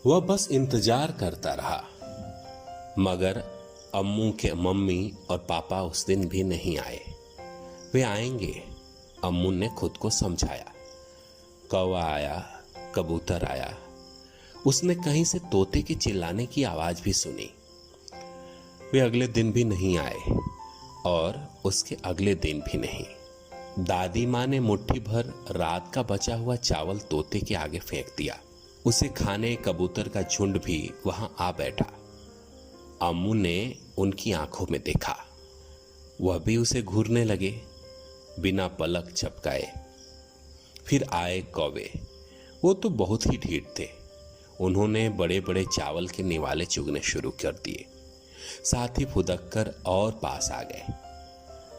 वह बस इंतजार करता रहा, मगर अम्मू के मम्मी और पापा उस दिन भी नहीं आए। वे आएंगे, अम्मू ने खुद को समझाया। कौवा आया, कबूतर आया, उसने कहीं से तोते के चिल्लाने की आवाज भी सुनी। वे अगले दिन भी नहीं आए और उसके अगले दिन भी नहीं। दादी माँ ने मुट्ठी भर रात का बचा हुआ चावल तोते के आगे फेंक दिया। उसे खाने कबूतर का झुंड भी वहां आ बैठा। अम्मू ने उनकी आंखों में देखा, वह भी उसे घूरने लगे बिना पलक झपकाए। फिर आए कौवे, वो तो बहुत ही ढीठ थे। उन्होंने बड़े बड़े चावल के निवाले चुगने शुरू कर दिए, साथ ही फुदक कर और पास आ गए।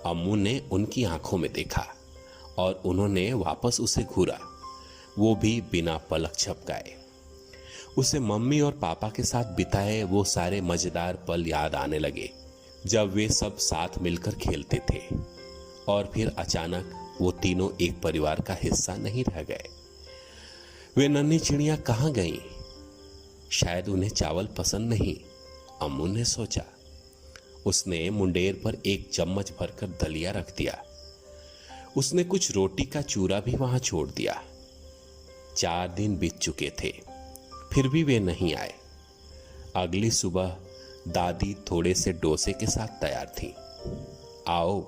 अम्मू ने उनकी आंखों में देखा और उन्होंने वापस उसे घूरा, वो भी बिना पलक झपकाए। उसे मम्मी और पापा के साथ बिताए वो सारे मजेदार पल याद आने लगे, जब वे सब साथ मिलकर खेलते थे। और फिर अचानक वो तीनों एक परिवार का हिस्सा नहीं रह गए। वे नन्ही चिड़ियां कहां गईं? शायद उन्हें चावल पसंद नहीं, अम्मू ने सोचा। उसने मुंडेर पर एक चम्मच भरकर दलिया रख दिया। उसने कुछ रोटी का चूरा भी वहां छोड़ दिया। 4 दिन बीत चुके थे, फिर भी वे नहीं आए। अगली सुबह दादी थोड़े से डोसे के साथ तैयार थी। आओ,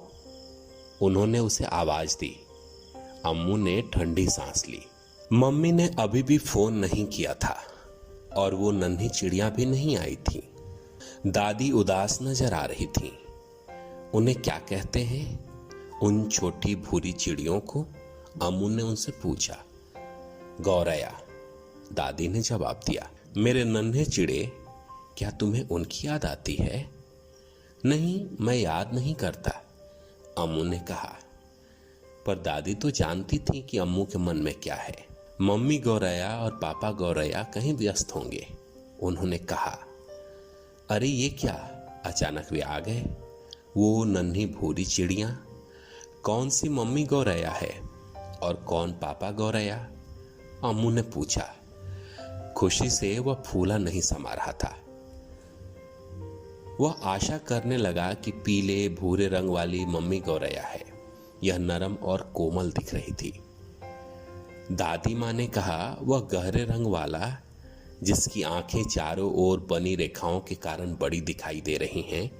उन्होंने उसे आवाज दी। अम्मू ने ठंडी सांस ली। मम्मी ने अभी भी फोन नहीं किया था और वो नन्ही चिड़ियां भी नहीं आई थी। दादी उदास नजर आ रही थी। उन्हें क्या कहते हैं उन छोटी भूरी चिड़ियों को? अम्मू ने उनसे पूछा। गौरैया, दादी ने जवाब दिया। मेरे नन्हे चिड़े, क्या तुम्हें उनकी याद आती है? नहीं, मैं याद नहीं करता, अम्मू ने कहा। पर दादी तो जानती थी कि अम्मू के मन में क्या है। मम्मी गौरैया और पापा गौरैया कहीं व्यस्त होंगे, उन्होंने कहा। अरे ये क्या, अचानक वे आ गए, वो नन्ही भूरी चिड़ियां। कौन सी मम्मी गौरैया है और कौन पापा गौरैया? अम्मू ने पूछा। खुशी से वह फूला नहीं समा रहा था। वह आशा करने लगा कि पीले भूरे रंग वाली मम्मी गौरैया है। यह नरम और कोमल दिख रही थी। दादी माँ ने कहा, वह गहरे रंग वाला जिसकी आंखें चारों ओर बनी रेखाओं के कारण बड़ी दिखाई दे रही हैं,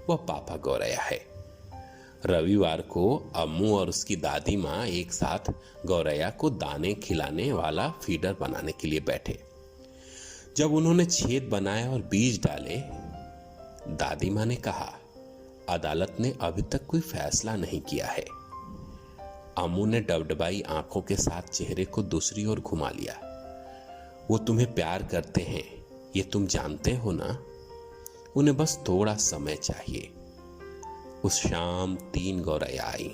वह पापा गौरैया है। रविवार को अम्मू और उसकी दादी माँ एक साथ गौरैया को दाने खिलाने वाला फीडर बनाने के लिए बैठे। जब उन्होंने छेद बनाए और बीज डाले, दादी माँ ने कहा, अदालत ने अभी तक कोई फैसला नहीं किया है। अम्मू ने डबडबाई आंखों के साथ चेहरे को दूसरी ओर घुमा लिया। वो तुम्हें प्यार करते हैं, ये तुम जानते हो ना? उन्हें बस थोड़ा समय चाहिए। उस शाम 3 गौरैया आई,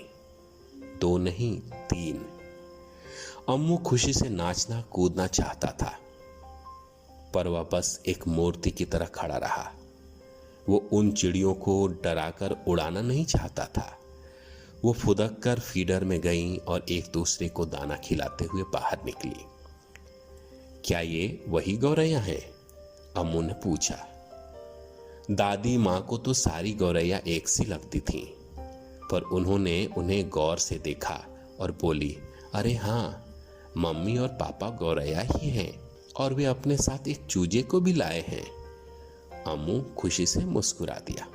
2 नहीं 3। अम्मू खुशी से नाचना कूदना चाहता था, पर वह बस एक मूर्ति की तरह खड़ा रहा। वो उन चिड़ियों को डराकर उड़ाना नहीं चाहता था। वो फुदक कर फीडर में गईं और एक दूसरे को दाना खिलाते हुए बाहर निकली। क्या ये वही गौरैया हैं? अम्मू ने पूछा। दादी माँ को तो सारी गौरैया एक सी लगती थीं, पर उन्होंने उन्हें गौर से देखा और बोली, अरे हाँ, मम्मी और पापा गौरैया ही हैं और वे अपने साथ एक चूजे को भी लाए हैं। अम्मू खुशी से मुस्कुरा दिया।